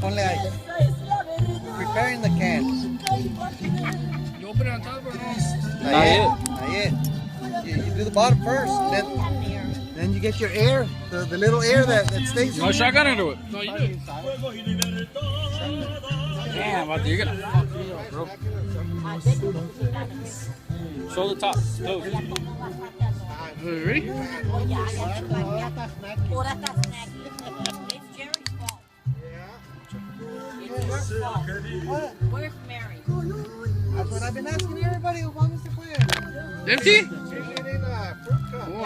ponle ahí. Preparing the can. You open it on top or no? Not yet. You do the bottom first. Then you get your air, the little air that stays. No shotgun into it. No, you do. Damn, you're gonna fuck me up, bro. Show the top. Close. Ready? Where's Mary? That's what I've been asking everybody. Who wants to play? Empty? Fruit cup. Oh,